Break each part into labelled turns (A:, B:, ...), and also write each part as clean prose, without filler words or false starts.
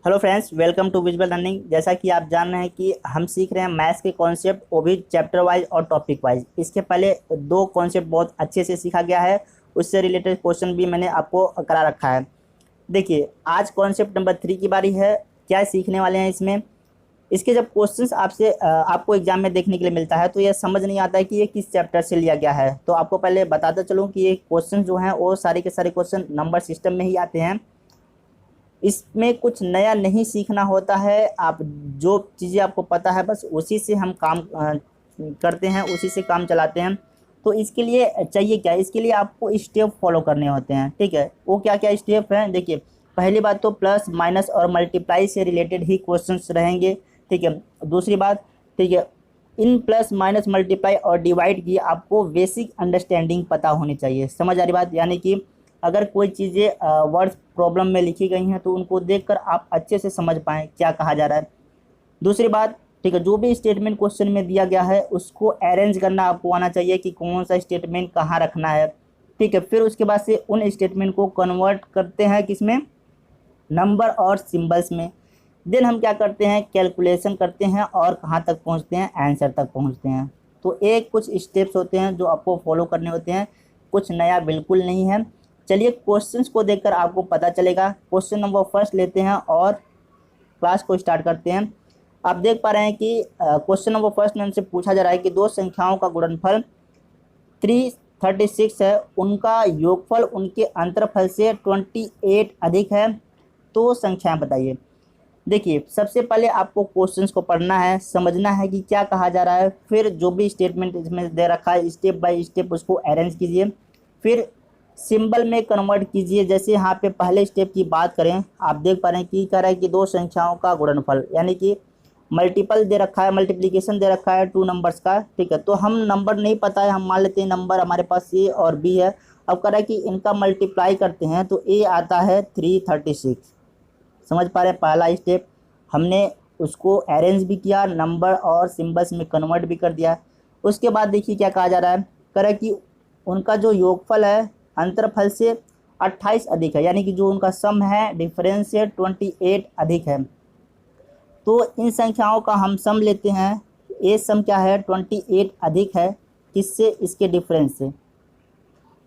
A: Hello friends, welcome to visual learning. जैसा कि आप जान रहे हैं कि हम सीख रहे हैं मैथ्स के कॉन्सेप्ट, वो भी चैप्टर वाइज और टॉपिक वाइज। इसके पहले दो कॉन्सेप्ट बहुत अच्छे से सीखा गया है, उससे रिलेटेड क्वेश्चन भी मैंने आपको करा रखा है। देखिए, आज कॉन्सेप्ट नंबर 3 की बारी है। क्या सीखने वाले हैं इसमें? इसके जब क्वेश्चंस आपसे आपको एग्जाम में देखने के लिए मिलता है तो यह समझ नहीं आता है कि ये किस चैप्टर से लिया गया है। तो आपको पहले बताता चलूँ कि ये क्वेश्चन जो हैं वो सारे के सारे क्वेश्चन नंबर सिस्टम में ही आते हैं। इसमें कुछ नया नहीं सीखना होता है। आप जो चीज़ें आपको पता है बस उसी से हम काम करते हैं, उसी से काम चलाते हैं। तो इसके लिए चाहिए क्या? इसके लिए आपको स्टेप फॉलो करने होते हैं, ठीक है। वो क्या क्या स्टेप हैं? देखिए, पहली बात तो प्लस माइनस और मल्टीप्लाई से रिलेटेड ही क्वेश्चंस रहेंगे, ठीक है। दूसरी बात, ठीक है, इन प्लस माइनस मल्टीप्लाई और डिवाइड की आपको बेसिक अंडरस्टैंडिंग पता होनी चाहिए। समझ आ रही बात? यानी कि अगर कोई चीज़ें वर्ड्स प्रॉब्लम में लिखी गई हैं तो उनको देखकर आप अच्छे से समझ पाएँ क्या कहा जा रहा है। दूसरी बात, ठीक है, जो भी स्टेटमेंट क्वेश्चन में दिया गया है उसको अरेंज करना आपको आना चाहिए कि कौन सा स्टेटमेंट कहाँ रखना है, ठीक है। फिर उसके बाद से उन स्टेटमेंट को कन्वर्ट करते हैं किसमें? नंबर और सिंबल्स में। देन हम क्या करते हैं? कैलकुलेशन करते हैं और कहाँ तक पहुँचते हैं? आंसर तक पहुँचते हैं। तो एक कुछ स्टेप्स होते हैं जो आपको फॉलो करने होते हैं, कुछ नया बिल्कुल नहीं है। चलिए क्वेश्चंस को देखकर आपको पता चलेगा। क्वेश्चन नंबर फर्स्ट लेते हैं और क्लास को स्टार्ट करते हैं। आप देख पा रहे हैं कि क्वेश्चन नंबर फर्स्ट में हमसे पूछा जा रहा है कि दो संख्याओं का गुणनफल 336 है, उनका योगफल उनके अंतरफल से 28 अधिक है, तो संख्याएं बताइए। देखिए, सबसे पहले आपको क्वेश्चंस को पढ़ना है, समझना है कि क्या कहा जा रहा है। फिर जो भी स्टेटमेंट इसमें दे रखा है स्टेप बाय स्टेप उसको अरेंज कीजिए। फिर सिंबल में कन्वर्ट कीजिए। जैसे यहाँ पे पहले स्टेप की बात करें, आप देख पा रहे हैं कि कह रहा है कि दो संख्याओं का गुणनफल, यानी कि मल्टीपल दे रखा है, मल्टीप्लिकेशन दे रखा है टू नंबर्स का, ठीक है। तो हम नंबर नहीं पता है, हम मान लेते हैं नंबर हमारे पास ए और बी है। अब कह रहा है कि इनका मल्टीप्लाई करते हैं तो ए आता है 336। समझ पा रहे हैं? पहला स्टेप हमने उसको अरेंज भी किया, नंबर और सिंबल्स में कन्वर्ट भी कर दिया। उसके बाद देखिए क्या कहा जा रहा है। कह रहा है कि उनका जो योगफल है अंतरफल से 28 अधिक है, यानी कि जो उनका सम है डिफरेंस से 28 अधिक है। तो इन संख्याओं का हम सम लेते हैं। ए सम क्या है? 28 अधिक है, किससे? इसके डिफरेंस से।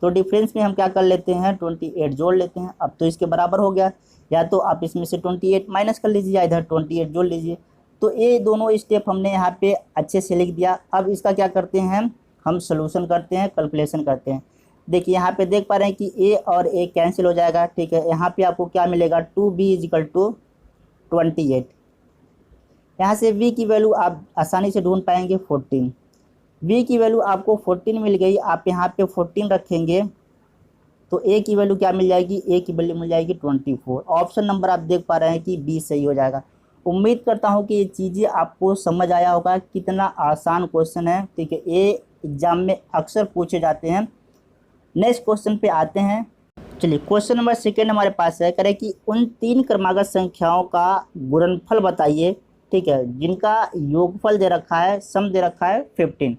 A: तो डिफरेंस में हम क्या कर लेते हैं? 28 जोड़ लेते हैं। अब तो इसके बराबर हो गया, या तो आप इसमें से 28 माइनस कर लीजिए या इधर 28 जोड़ लीजिए। तो ये दोनों स्टेप हमने यहाँ पे अच्छे से लिख दिया। अब इसका क्या करते हैं? हम सोल्यूशन करते हैं, कैलकुलेशन करते हैं। देखिए यहाँ पे देख पा रहे हैं कि ए और ए कैंसिल हो जाएगा, ठीक है। यहाँ पे आपको क्या मिलेगा? 2b is equal to 28। यहाँ से v की वैल्यू आप आसानी से ढूंढ पाएंगे 14। v की वैल्यू आपको 14 मिल गई। आप यहाँ पे 14 रखेंगे तो a की वैल्यू क्या मिल जाएगी? a की वैल्यू मिल जाएगी 24। ऑप्शन नंबर आप देख पा रहे हैं कि बी सही हो जाएगा। उम्मीद करता हूँ कि ये चीज़ें आपको समझ आया होगा। कितना आसान क्वेश्चन है, ठीक है। ये एग्जाम में अक्सर पूछे जाते हैं। नेक्स्ट क्वेश्चन पे आते हैं। चलिए, क्वेश्चन नंबर सेकेंड हमारे पास है। करें कि उन तीन क्रमागत संख्याओं का गुणनफल बताइए, ठीक है, जिनका योगफल दे रखा है, सम दे रखा है 15।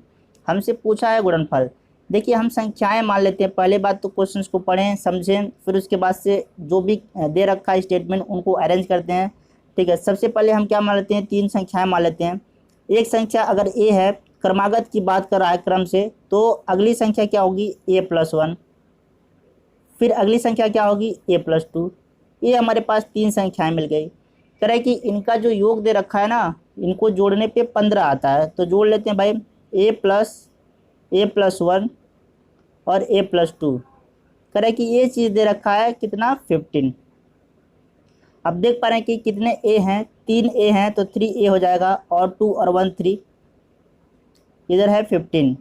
A: हमसे पूछा है गुणनफल। देखिए, हम संख्याएं मान लेते हैं। पहले बात तो क्वेश्चंस को पढ़ें, समझें, फिर उसके बाद से जो भी दे रखा है स्टेटमेंट उनको अरेंज करते हैं, ठीक है। सबसे पहले हम क्या मान लेते हैं? तीन संख्याएं मान लेते हैं। एक संख्या अगर ए है, क्रमागत की बात कर रहा है क्रम से, तो अगली संख्या क्या होगी? a+1। फिर अगली संख्या क्या होगी? a+2। ये हमारे पास तीन संख्याएं मिल गई। कह रहा है कि इनका जो योग दे रखा है ना, इनको जोड़ने पे 15 आता है, तो जोड़ लेते हैं भाई। a+1 और a+2। कह रहा है कि ये चीज़ दे रखा है कितना? 15। अब देख पा रहे हैं कि कितने a हैं? 3 a हैं, तो 3a हो जाएगा, और 2 और 1 3, इधर है 15।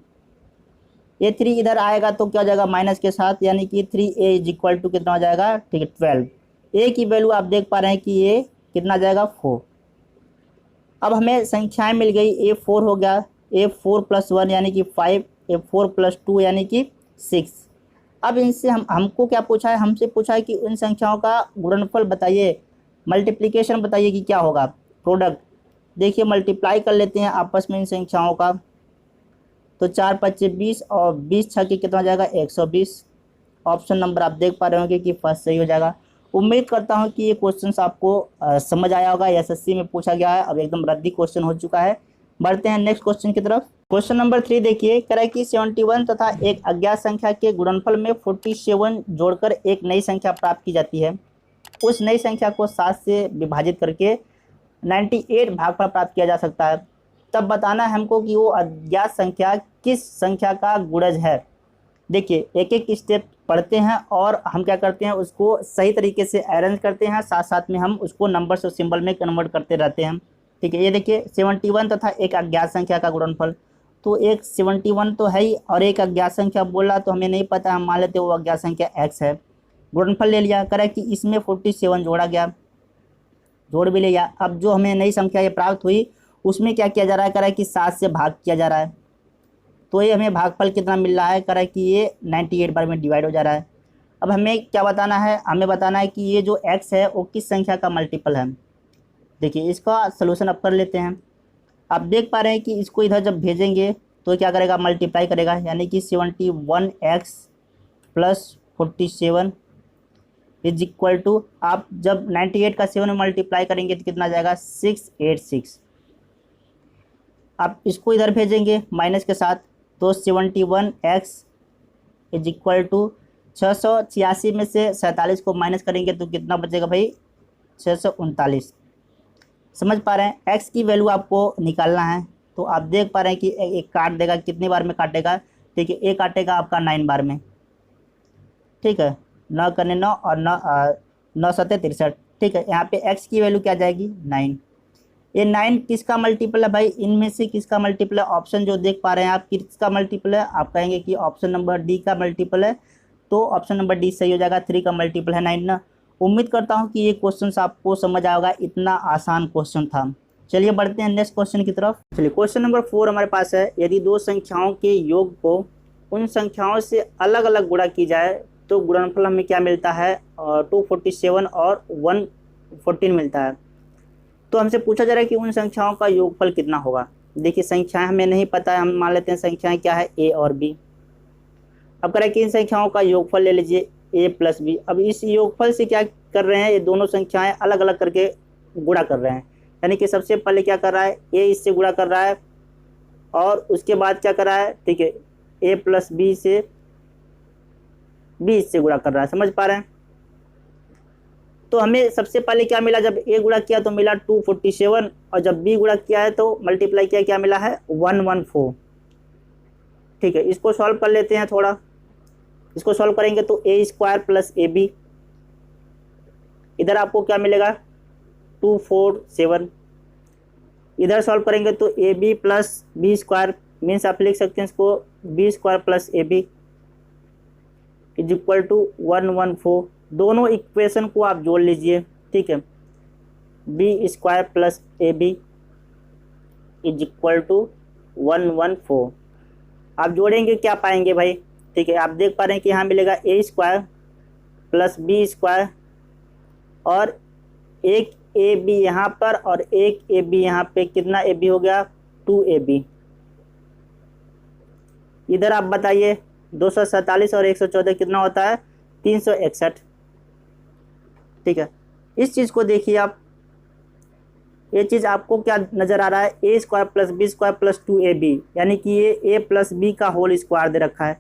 A: ये 3 इधर आएगा तो क्या हो जाएगा? माइनस के साथ, यानी कि 3a इज इक्वल टू कितना हो जाएगा? ठीक है, 12। a की वैल्यू आप देख पा रहे हैं कि ये कितना आ जाएगा? 4। अब हमें संख्याएं मिल गई। a4 हो गया, a4+1 यानी कि 5, a4+2 यानी कि 6। अब इनसे हमको क्या पूछा है? हमसे पूछा है कि उन संख्याओं का गुणनफल बताइए, मल्टीप्लिकेशन बताइए कि क्या होगा, प्रोडक्ट। देखिए, मल्टीप्लाई कर लेते हैं आपस में इन संख्याओं का। तो 4 5 20 और 20 छः के कितना हो जाएगा? 120। ऑप्शन नंबर आप देख पा रहे होंगे कि फर्स्ट सही हो जाएगा। उम्मीद करता हूं कि ये क्वेश्चन आपको समझ आया होगा। एसएससी में पूछा गया है, अब एकदम रद्दी क्वेश्चन हो चुका है। बढ़ते हैं नेक्स्ट क्वेश्चन की तरफ। क्वेश्चन नंबर 3 देखिए, कह रहा है कि 71 तथा एक अज्ञात संख्या के गुणनफल में 47 जोड़कर एक नई संख्या प्राप्त की जाती है। उस नई संख्या को 7 से विभाजित करके 98 भागफल प्राप्त किया जा सकता है। तब बताना है हमको कि वो अज्ञात संख्या किस संख्या का गुणज है। देखिए एक एक स्टेप पढ़ते हैं और हम क्या करते हैं, उसको सही तरीके से अरेंज करते हैं, साथ साथ में हम उसको नंबर्स और सिंबल में कन्वर्ट करते रहते हैं। ठीक है, ये देखिए 71 तथा एक अज्ञात संख्या का गुणनफल, तो एक 71 तो है ही और एक अज्ञात संख्या बोला तो हमें नहीं पता, हम मान लेते वो अज्ञात संख्या x है। गुणनफल ले लिया, करें कि इसमें 47 जोड़ा गया, जोड़ भी लिया। अब जो हमें नई संख्या ये प्राप्त हुई उसमें क्या किया जा रहा है, करें कि 7 से भाग किया जा रहा है, तो ये हमें भागफल कितना मिल रहा है, करें कि ये 98 बार में डिवाइड हो जा रहा है। अब हमें क्या बताना है, हमें बताना है कि ये जो x है वो किस संख्या का मल्टीपल है। देखिए इसका सलूशन अब कर लेते हैं। आप देख पा रहे हैं कि इसको इधर जब भेजेंगे तो क्या करेगा, मल्टीप्लाई करेगा, यानी कि 71x plus 47 is equal to, आप जब 98 का 7 में मल्टीप्लाई करेंगे तो कितना जाएगा, 686। आप इसको इधर भेजेंगे माइनस के साथ, तो 71x इज इक्वल टू 686 में से 47 को माइनस करेंगे तो कितना बचेगा भाई, 639। समझ पा रहे हैं, x की वैल्यू आपको निकालना है। तो आप देख पा रहे हैं कि एक काट देगा, कितनी बार में काटेगा, ठीक है, एक काटेगा आपका 9 बार में। ठीक है, 9 करने 9 और 9 7 63। ठीक है, यहाँ पे x की वैल्यू क्या जाएगी, 9। ये 9 किसका मल्टीपल है भाई, इनमें से किसका मल्टीपल है, ऑप्शन जो देख पा रहे हैं आप किसका मल्टीपल है, आप कहेंगे कि ऑप्शन नंबर डी का मल्टीपल है, तो ऑप्शन नंबर डी सही हो जाएगा। 3 का मल्टीपल है 9 ना। उम्मीद करता हूँ कि ये क्वेश्चन आपको समझ आएगा, इतना आसान क्वेश्चन था। चलिए बढ़ते हैं नेक्स्ट क्वेश्चन की तरफ। चलिए क्वेश्चन नंबर 4 हमारे पास है, यदि दो संख्याओं के योग को उन संख्याओं से अलग अलग गुणा की जाए तो गुणनफल हमें क्या मिलता है, 247 और 114 मिलता है। तो हमसे पूछा जा रहा है कि उन संख्याओं का योगफल कितना होगा। देखिए संख्याएं हमें नहीं पता है, हम मान लेते हैं संख्याएं क्या है, a और b। अब करें कि इन संख्याओं का योगफल ले लीजिए a प्लस बी। अब इस योगफल से क्या कर रहे हैं, ये दोनों संख्याएं अलग अलग करके गुणा कर रहे हैं, यानी कि सबसे पहले क्या कर रहा है, a इससे गुणा कर रहा है और उसके बाद क्या कर रहा है, ठीक है, a प्लस बी से b इससे गुणा कर रहा है। समझ पा रहे हैं, तो हमें सबसे पहले क्या मिला, जब a गुणा किया तो मिला 247 और जब b गुणा किया है तो मल्टीप्लाई किया, क्या मिला है, 114। ठीक है, इसको सॉल्व कर लेते हैं थोड़ा। इसको सॉल्व करेंगे तो a square plus A B, इधर आपको क्या मिलेगा, 247। इधर सॉल्व करेंगे तो A B plus B square, means आप लिख सकते हैं इसको B square plus A B is equal to 114। दोनों इक्वेशन को आप जोड़ लीजिए। ठीक है, B square plus A B is equal to 114। आप जोड़ेंगे क्या पाएंगे भाई, ठीक है, आप देख पा रहे हैं कि यहाँ मिलेगा A square plus B square और एक ए बी यहाँ पर और एक ए बी यहाँ पे, कितना ए बी हो गया, 2ab। इधर आप बताइए 247 और 114 कितना होता है, 361। ठीक है, इस चीज़ को देखिए आप, ये चीज़ आपको क्या नज़र आ रहा है, A square plus B square plus 2ab, यानी कि ये ए प्लस बी का होल स्क्वायर दे रखा है।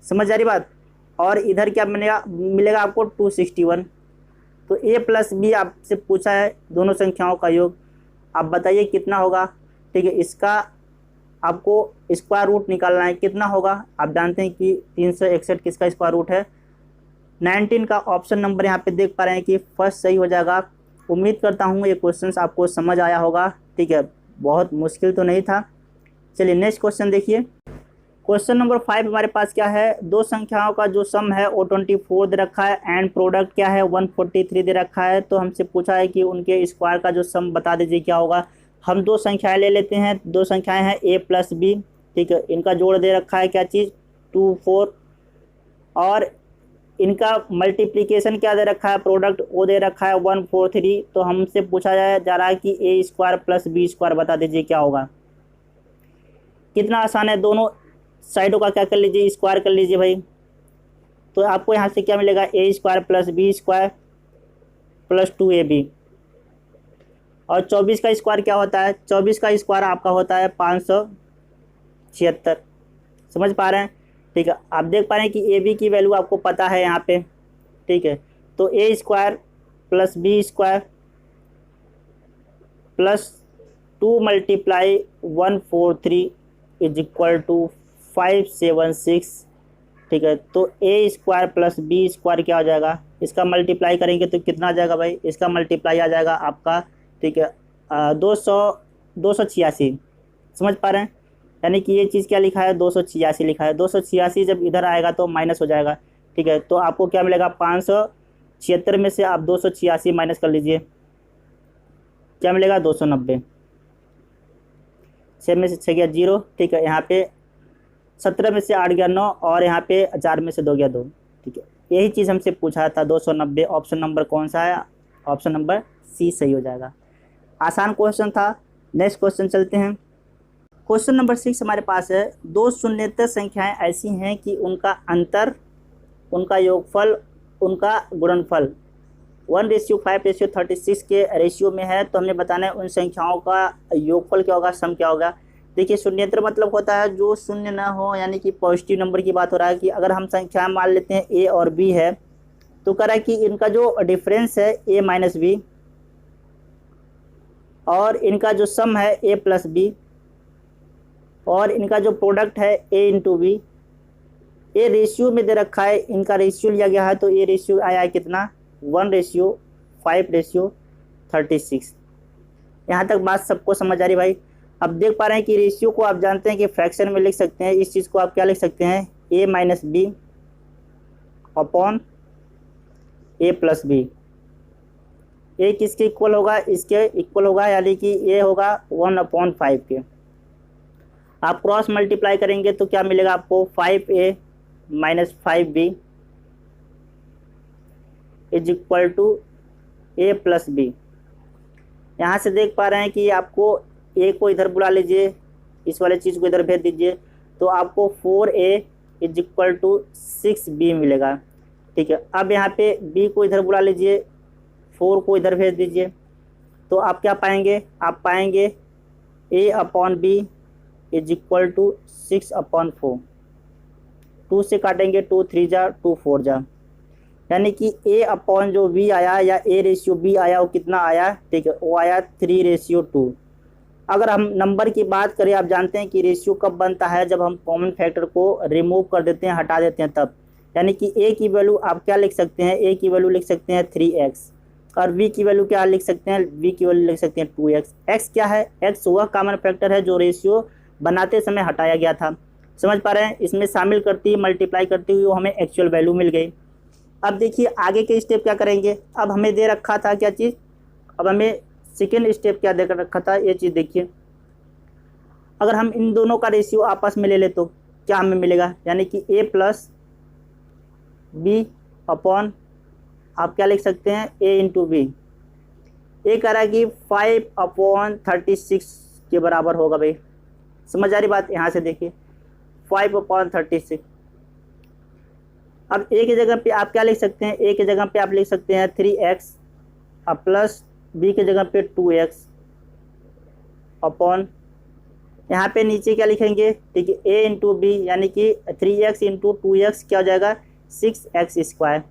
A: समझ आ रही बात। और इधर क्या मिलेगा आपको 261। तो a प्लस बी आपसे पूछा है दोनों संख्याओं का योग, आप बताइए कितना होगा। ठीक है, इसका आपको स्क्वायर रूट निकालना है, कितना होगा, आप जानते हैं कि 361 किसका स्क्वायर रूट है, 19 का। ऑप्शन नंबर यहाँ पे देख पा रहे हैं कि फर्स्ट सही हो जाएगा। उम्मीद करता हूँ ये क्वेश्चन आपको समझ आया होगा। ठीक है, बहुत मुश्किल तो नहीं था। चलिए नेक्स्ट क्वेश्चन देखिए। क्वेश्चन नंबर 5 हमारे पास क्या है, दो संख्याओं का जो सम है वो 24 दे रखा है एंड प्रोडक्ट क्या है 143 दे रखा है। तो हमसे पूछा है कि उनके स्क्वायर का जो सम बता दीजिए क्या होगा। हम दो संख्याएं ले लेते हैं, दो संख्याएं हैं a प्लस बी। ठीक है, इनका जोड़ दे रखा है क्या चीज़, 24, और इनका मल्टीप्लिकेशन क्या दे रखा है, प्रोडक्ट वो दे रखा है 143। तो हमसे पूछा जा रहा है कि a square plus B square बता दीजिए क्या होगा। कितना आसान है, दोनों साइडों का क्या कर लीजिए, स्क्वायर कर लीजिए भाई। तो आपको यहाँ से क्या मिलेगा, A square plus B square plus 2ab। और 24 का स्क्वायर क्या होता है, 24 का स्क्वायर आपका होता है 576। समझ पा रहे हैं, ठीक है। आप देख पा रहे हैं कि ए बी की वैल्यू आपको पता है यहाँ पे, ठीक है। तो A square plus B square plus 2 multiply 143 is equal to 576, ठीक है। तो A square plus B square क्या हो जाएगा, इसका मल्टीप्लाई करेंगे तो कितना आ जाएगा भाई, इसका मल्टीप्लाई आ जाएगा आपका, ठीक है, 286। समझ पा रहे हैं, यानी कि ये चीज़ क्या लिखा है, 286 लिखा है। 286 जब इधर आएगा तो माइनस हो जाएगा, ठीक है। तो आपको क्या मिलेगा, 576 में से आप 286 माइनस कर लीजिए, क्या मिलेगा, 290। 6 में से 6 गया 0, ठीक है। यहाँ पे 17 में से 8 गया 9, और यहाँ पे 4 में से 2 गया 2, ठीक है। यही चीज़ हमसे पूछा था 290। ऑप्शन नंबर कौन सा है, ऑप्शन नंबर सी सही हो जाएगा। आसान क्वेश्चन था। नेक्स्ट क्वेश्चन चलते हैं। क्वेश्चन नंबर 6 हमारे पास है, दो शून्येतर संख्याएं ऐसी हैं कि उनका अंतर, उनका योगफल, उनका गुणनफल 1:5:36 के रेशियो में है। तो हमें बताना है उन संख्याओं का योगफल क्या होगा, सम क्या होगा। देखिए, शून्येतर मतलब होता है जो शून्य ना हो, यानी कि पॉजिटिव नंबर की बात हो रहा है कि अगर हम संख्या मान लेते हैं ए और बी है, तो कह रहा है कि इनका जो डिफरेंस है ए माइनस बी, और इनका जो सम है ए प्लस बी, और इनका जो प्रोडक्ट है ए इंटू बी। ये रेशियो में दे रखा है, इनका रेशियो लिया गया है, तो ये रेशियो आया है कितना, 1:5:36। यहाँ तक बात सबको समझ आ रही भाई। अब देख पा रहे हैं कि रेशियो को आप जानते हैं कि फ्रैक्शन में लिख सकते हैं। इस चीज़ को आप क्या लिख सकते हैं, ए माइनस बी अपॉन ए प्लस बी। ए किसके इक्वल होगा, इसके इक्वल होगा, यानी कि ये होगा 1/5 के। आप क्रॉस मल्टीप्लाई करेंगे तो क्या मिलेगा आपको, 5a minus 5b is equal to a plus B. यहाँ से देख पा रहे हैं कि आपको a को इधर बुला लीजिए, इस वाले चीज़ को इधर भेज दीजिए, तो आपको 4a is equal to 6b मिलेगा, ठीक है। अब यहाँ पे b को इधर बुला लीजिए, 4 को इधर भेज दीजिए, तो आप क्या पाएंगे, आप पाएंगे a upon B is equal to 6/4। 2 से काटेंगे, 2 3 जा 2 4 जा, यानी कि a अपॉन जो b आया या a रेशियो b आया वो कितना आया, ठीक है, वो आया 3:2। अगर हम नंबर की बात करें, आप जानते हैं कि रेशियो कब बनता है, जब हम कॉमन फैक्टर को रिमूव कर देते हैं, हटा देते हैं तब। यानी कि a की वैल्यू आप क्या लिख सकते हैं, a की वैल्यू लिख सकते हैं 3x, और v की वैल्यू क्या लिख सकते हैं, v की वैल्यू लिख सकते हैं 2x। x क्या है, x वह कॉमन फैक्टर है जो रेशियो बनाते समय हटाया गया था। समझ पा रहे हैं, इसमें शामिल करती मल्टीप्लाई करती हुई हमें एक्चुअल वैल्यू मिल गई। अब देखिए आगे के स्टेप क्या करेंगे। अब हमें दे रखा था क्या चीज़, अब हमें सेकेंड स्टेप क्या दे रखा था, ये चीज़ देखिए। अगर हम इन दोनों का रेशियो आपस में ले ले तो क्या हमें मिलेगा, यानी कि a प्लस बी अपॉन, आप क्या लिख सकते हैं, a इंटू बी। ये कह रहा है कि 5/36 के बराबर होगा भाई। समझ आ रही बात, यहाँ से देखिए 5/36। अब ए की जगह पे आप क्या लिख सकते हैं, ए की जगह पे आप लिख सकते हैं 3x, अब प्लस बी की जगह पे 2x अपॉन, यहाँ पे नीचे क्या लिखेंगे, ठीक है, a इंटू बी, यानी कि 3x इंटू 2x क्या हो जाएगा, 6x²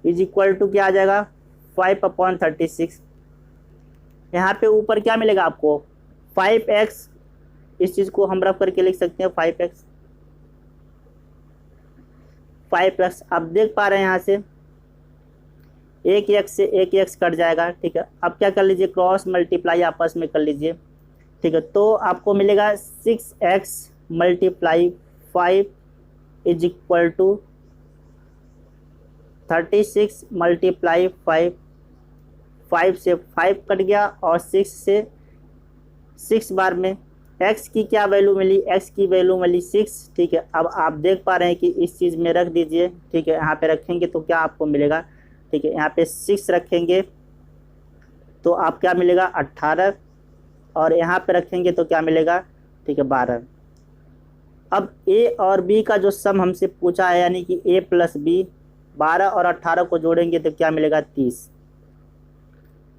A: इज इक्वल टू क्या आ जाएगा, 5/36। यहाँ पे ऊपर क्या मिलेगा आपको, 5x। इस चीज़ को हम रफ करके लिख सकते हैं 5x। आप देख पा रहे हैं यहाँ से एक x से एक x कट जाएगा, ठीक है। अब क्या कर लीजिए, क्रॉस मल्टीप्लाई आपस में कर लीजिए, ठीक है। तो आपको मिलेगा 6x multiply 5 is equal to 36 multiply 5। 5 से 5 कट गया और 6 से 6 बार में x की क्या वैल्यू मिली, x की वैल्यू मिली 6, ठीक है। अब आप देख पा रहे हैं कि इस चीज़ में रख दीजिए, ठीक है। यहाँ पे रखेंगे तो क्या आपको मिलेगा, ठीक है। यहाँ पे 6 रखेंगे तो आप क्या मिलेगा 18, और यहाँ पे रखेंगे तो क्या मिलेगा, ठीक है 12। अब ए और बी का जो सम हमसे पूछा है यानी कि ए प्लस बी, 12 और 18 को जोड़ेंगे तो क्या मिलेगा 30।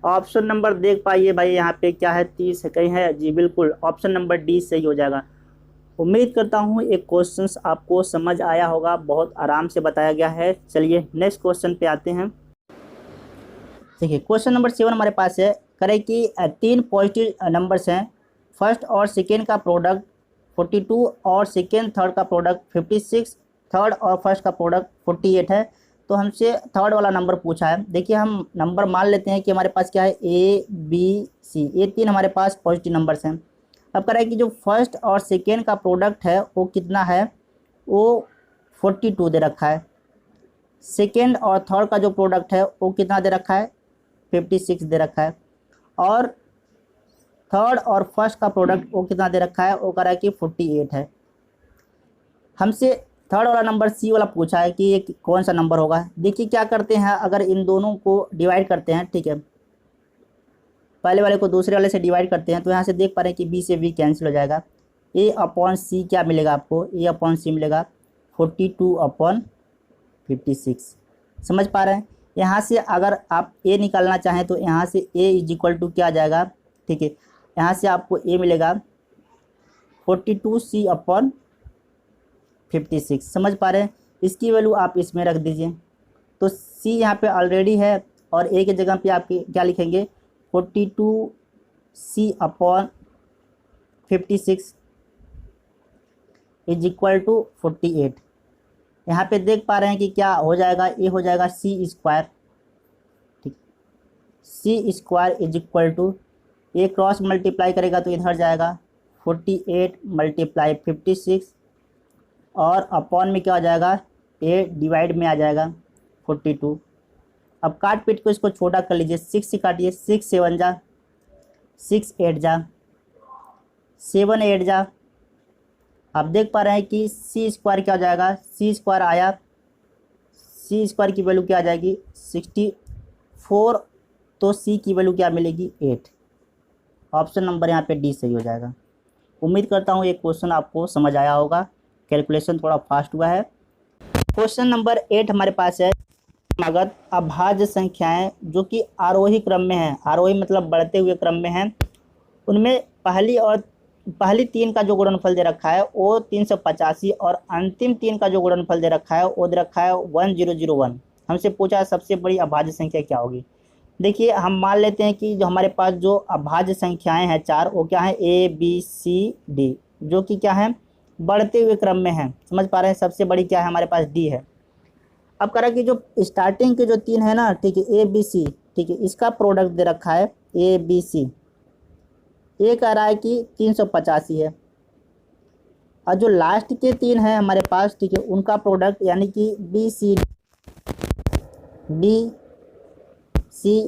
A: ऑप्शन नंबर देख पाइए भाई यहाँ पे क्या है 30 है कहीं है जी, बिल्कुल ऑप्शन नंबर डी सही हो जाएगा। उम्मीद करता हूँ एक क्वेश्चन आपको समझ आया होगा, बहुत आराम से बताया गया है। चलिए नेक्स्ट क्वेश्चन पे आते हैं। देखिए क्वेश्चन नंबर 7 हमारे पास है, करें कि 3 पॉजिटिव नंबर्स हैं, फर्स्ट और सेकेंड का प्रोडक्ट 42 और सेकेंड थर्ड का प्रोडक्ट 56, थर्ड और फर्स्ट का प्रोडक्ट 48 है। तो हमसे थर्ड वाला नंबर पूछा है। देखिए हम नंबर मान लेते हैं कि हमारे पास क्या है ए बी सी, ये 3 हमारे पास पॉजिटिव नंबर्स हैं। अब कह रहा है कि जो फर्स्ट और सेकेंड का प्रोडक्ट है वो कितना है, वो 42 दे रखा है। सेकेंड और थर्ड का जो प्रोडक्ट है वो कितना दे रखा है 56 दे रखा है। और थर्ड और फर्स्ट का प्रोडक्ट वो कितना दे रखा है, वो कह रहा है कि 48 है। हमसे थर्ड वाला नंबर सी वाला पूछा है कि ये कौन सा नंबर होगा। देखिए क्या करते हैं, अगर इन दोनों को डिवाइड करते हैं, ठीक है, पहले वाले को दूसरे वाले से डिवाइड करते हैं तो यहाँ से देख पा रहे हैं कि बी से बी कैंसिल हो जाएगा। ए अपॉन सी क्या मिलेगा आपको, ए अपॉन सी मिलेगा 42 अपॉन 56। समझ पा रहे हैं। यहाँ से अगर आप ए निकालना चाहें तो यहाँ से ए इज इक्वल टू क्या आ जाएगा, ठीक है, यहाँ से आपको ए मिलेगा 42 अपॉन 56। समझ पा रहे हैं। इसकी वैल्यू आप इसमें रख दीजिए। तो सी यहाँ पे ऑलरेडी है और ए की जगह पे आप क्या लिखेंगे 42 अपॉन 56 इज इक्वल टू 48। यहाँ पे देख पा रहे हैं कि क्या हो जाएगा, ये हो जाएगा सी स्क्वायर, ठीक, C square is equal to A cross multiply करेगा तो इधर जाएगा 48 मल्टीप्लाई 56 और अपॉन में क्या हो जाएगा ए डिवाइड में आ जाएगा 42। अब काट पीट को इसको छोटा कर लीजिए, 6 से काटिए, 6 7 जा, 6 8 जा, 7 8 जा। आप देख पा रहे हैं कि सी स्क्वायर क्या हो जाएगा, सी स्क्वायर आया, सी स्क्वायर की वैल्यू क्या आ जाएगी 64, तो सी की वैल्यू क्या मिलेगी 8। ऑप्शन नंबर यहाँ पे डी सही हो जाएगा। उम्मीद करता हूँ ये क्वेश्चन आपको समझ आया होगा, कैलकुलेशन थोड़ा फास्ट हुआ है। क्वेश्चन नंबर 8 हमारे पास है, क्रमागत अभाज्य संख्याएं जो कि आरोही क्रम में हैं, आरोही मतलब बढ़ते हुए क्रम में हैं, उनमें पहली 3 का जो गुणनफल दे रखा है वो 385 और अंतिम 3 का जो गुणनफल दे रखा है वो दे रखा है 1001। हमसे पूछा है सबसे बड़ी अभाज्य संख्या क्या होगी। देखिए हम मान लेते हैं कि जो हमारे पास जो अभाज्य संख्याएं हैं 4, वो क्या है ए बी सी डी, जो कि क्या है बढ़ते हुए क्रम में है। समझ पा रहे हैं। सबसे बड़ी क्या है हमारे पास डी है। अब कह रहा है कि जो स्टार्टिंग के जो 3 है ना, ठीक है, ए बी सी, ठीक है, इसका प्रोडक्ट दे रखा है ए बी सी, ये कह रहा है कि 385 है। और जो लास्ट के 3 हैं हमारे पास, ठीक है, उनका प्रोडक्ट यानी कि बी सी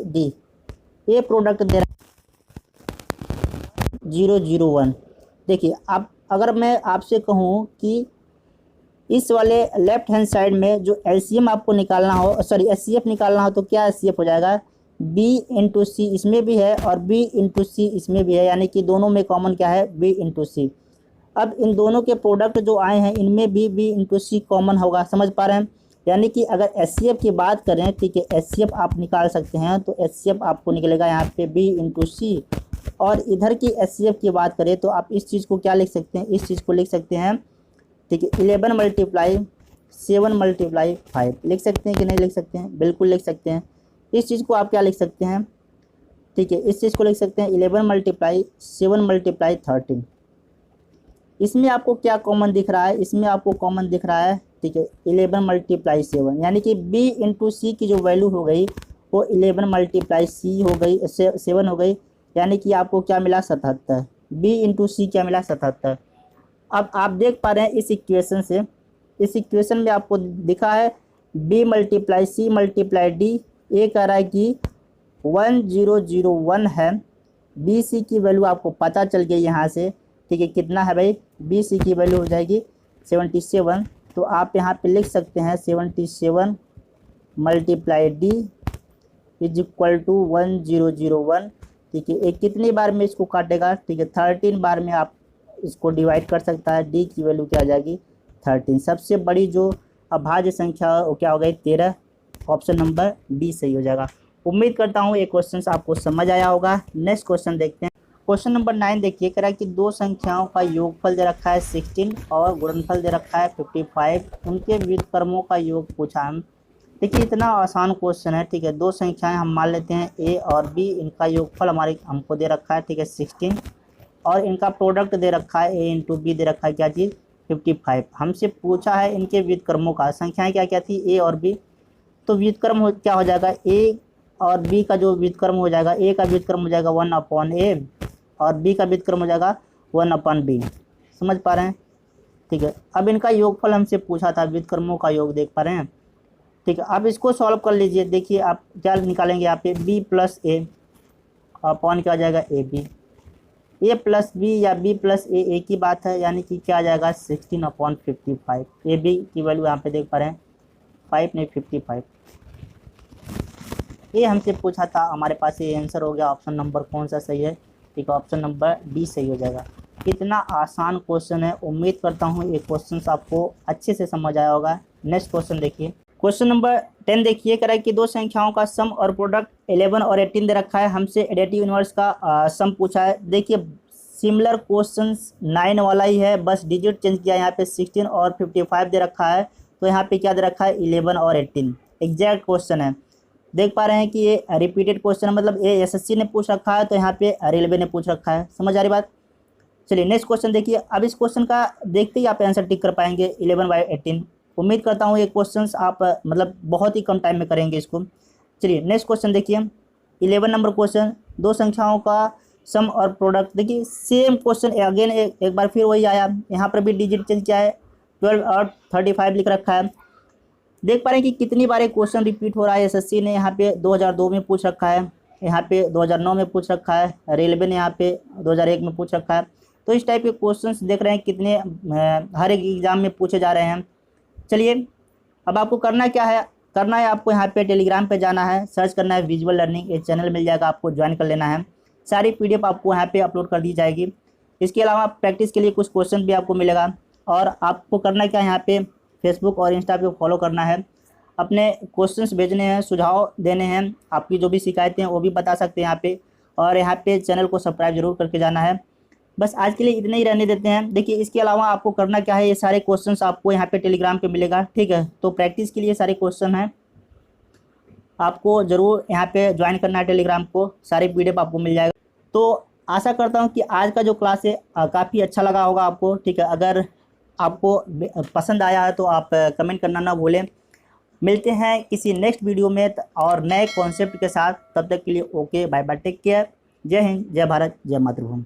A: डी ये प्रोडक्ट दे रहा है 001। देखिए अब अगर मैं आपसे कहूँ कि इस वाले लेफ्ट हैंड साइड में जो एलसीएम आपको निकालना हो, सॉरी एचसीएफ निकालना हो, तो क्या एचसीएफ हो जाएगा b इंटू सी, इसमें भी है और b इंटू सी इसमें भी है, यानी कि दोनों में कॉमन क्या है b इंटू सी। अब इन दोनों के प्रोडक्ट जो आए हैं इनमें भी b इंटू सी कॉमन होगा। समझ पा रहे हैं। यानी कि अगर एचसीएफ की बात करें, ठीक है, एचसीएफ आप निकाल सकते हैं, तो एचसीएफ आपको निकलेगा यहाँ पे b इंटू सी। और इधर की एचसीएफ की बात करें तो आप इस चीज़ को क्या लिख सकते हैं, इस चीज़ को लिख सकते हैं, ठीक है, 11 मल्टीप्लाई 7 मल्टीप्लाई 5 लिख सकते हैं कि नहीं लिख सकते हैं, बिल्कुल लिख सकते हैं। इस चीज़ को आप क्या लिख सकते हैं, ठीक है, इस चीज़ को लिख सकते हैं 11 मल्टीप्लाई 7 मल्टीप्लाई 13। इसमें आपको क्या कॉमन दिख रहा है, इसमें आपको कॉमन दिख रहा है, ठीक है, 11 मल्टीप्लाई 7, यानी कि b इंटू सी की जो वैल्यू हो गई वो 11 मल्टीप्लाई सी हो गई, 7 हो गई, यानी कि आपको क्या मिला 77। b इंटू सी क्या मिला 77। अब आप देख पा रहे हैं इस इक्वेशन से, इस इक्वेशन में आपको दिखा है b multiply C multiply D, ये कह रहा है कि 1001 है। बी सी की वैल्यू आपको पता चल गई यहाँ से, ठीक है, कितना है भाई, बी सी की वैल्यू हो जाएगी 77। तो आप यहाँ पे लिख सकते हैं 77 multiply D is equal to 1001। ठीक है, एक कितनी बार में इसको काटेगा, ठीक है, 13 बार में आप इसको डिवाइड कर सकता है। डी की वैल्यू क्या आ जाएगी 13। सबसे बड़ी जो अभाज्य संख्या वो क्या हो गई 13। ऑप्शन नंबर बी सही हो जाएगा। उम्मीद करता हूँ ये क्वेश्चन आपको समझ आया होगा। नेक्स्ट क्वेश्चन देखते हैं। क्वेश्चन नंबर 9 देखिए, कह रहा है कि दो संख्याओं का योगफल दे रखा है 16 और गुणनफल दे रखा है 55। उनके व्युत्क्रमों का योग पूछा हम। देखिए इतना आसान क्वेश्चन है, ठीक है। दो संख्याएं हम मान लेते हैं ए और बी, इनका योगफल हमारे हमको दे रखा है, ठीक है 16, और इनका प्रोडक्ट दे रखा है ए इंटू बी, दे रखा है क्या चीज़ 55। हमसे पूछा है इनके व्युत्क्रमों का। संख्याएं क्या क्या थी ए और बी, तो व्युत्क्रम क्या हो जाएगा ए और बी का जो व्युत्क्रम हो जाएगा, ए का व्युत्क्रम हो जाएगा 1/a और बी का व्युत्क्रम हो जाएगा 1/b। समझ पा रहे हैं, ठीक है। अब इनका योगफल हमसे पूछा था, व्युत्क्रमों का योग देख पा रहे हैं, ठीक है। अब इसको सॉल्व कर लीजिए। देखिए आप क्या निकालेंगे यहाँ पे b प्लस ए अपॉन क्या आ जाएगा A B. A plus B या बी प्लस ए एक ही बात है, यानी कि क्या आ जाएगा 16/55। ए बी की वैल्यू यहाँ पे देख पा रहे हैं 5 नहीं 55। ये हमसे पूछा था, हमारे पास ये आंसर हो गया। ऑप्शन नंबर कौन सा सही है, ठीक है ऑप्शन नंबर डी सही हो जाएगा। कितना आसान क्वेश्चन है। उम्मीद करता हूँ ये क्वेश्चन आपको अच्छे से समझ आया होगा। नेक्स्ट क्वेश्चन देखिए। क्वेश्चन नंबर 10 देखिए, कह रहा है कि दो संख्याओं का सम और प्रोडक्ट 11 और 18 दे रखा है। हमसे एडिटिव इनवर्स का सम पूछा है। देखिए सिमिलर क्वेश्चन 9 वाला ही है, बस डिजिट चेंज किया। यहाँ पे 16 और 55 दे रखा है, तो यहाँ पे क्या दे रखा है 11 और 18। एग्जैक्ट क्वेश्चन है। देख पा रहे हैं कि ये रिपीटेड क्वेश्चन है, मतलब ये एसएससी ने पूछ रखा है, तो यहाँ पे रेलवे ने पूछ रखा है। समझ आ रही बात। चलिए नेक्स्ट क्वेश्चन देखिए। अब इस क्वेश्चन का देखते ही आप आंसर टिक कर पाएंगे 11/18। उम्मीद करता हूँ ये क्वेश्चंस आप मतलब बहुत ही कम टाइम में करेंगे इसको। चलिए नेक्स्ट क्वेश्चन देखिए। 11 नंबर क्वेश्चन, दो संख्याओं का सम और प्रोडक्ट। देखिए सेम क्वेश्चन अगेन एक बार फिर वही आया। यहाँ पर भी डिजिट चेंज किया है, 12 और 35 लिख रखा है। देख पा रहे हैं कि कितनी बार एक क्वेश्चन रिपीट हो रहा है। एसएससी ने यहाँ पे 2002 में पूछ रखा है, यहाँ पे 2009 में पूछ रखा है, रेलवे ने यहाँ पे 2001 में पूछ रखा है। तो इस टाइप के क्वेश्चंस देख रहे हैं कितने हर एक एग्जाम में पूछे जा रहे हैं। चलिए अब आपको करना क्या है, करना है आपको यहाँ पे टेलीग्राम पे जाना है, सर्च करना है विजुअल लर्निंग, ये चैनल मिल जाएगा, आपको ज्वाइन कर लेना है। सारी पीडीएफ आपको यहाँ पे अपलोड कर दी जाएगी। इसके अलावा प्रैक्टिस के लिए कुछ क्वेश्चन भी आपको मिलेगा। और आपको करना क्या है, यहाँ पे फेसबुक और इंस्टा पे फॉलो करना है, अपने क्वेश्चंस भेजने हैं, सुझाव देने हैं, आपकी जो भी शिकायतें हैं वो भी बता सकते हैं यहाँ पे। और यहाँ पे चैनल को सब्सक्राइब जरूर करके जाना है। बस आज के लिए इतने ही रहने देते हैं। देखिए इसके अलावा आपको करना क्या है, ये सारे क्वेश्चंस आपको यहाँ पे टेलीग्राम पे मिलेगा, ठीक है। तो प्रैक्टिस के लिए सारे क्वेश्चन हैं, आपको ज़रूर यहाँ पे ज्वाइन करना है टेलीग्राम को, सारे पीडीएफ आपको मिल जाएगा। तो आशा करता हूँ कि आज का जो क्लास है काफ़ी अच्छा लगा होगा आपको, ठीक है। अगर आपको पसंद आया है तो आप कमेंट करना ना भूलें। मिलते हैं किसी नेक्स्ट वीडियो में और नए कॉन्सेप्ट के साथ। तब तक के लिए okay, bye bye, take care. जय हिंद, जय भारत, जय मातृभूमि।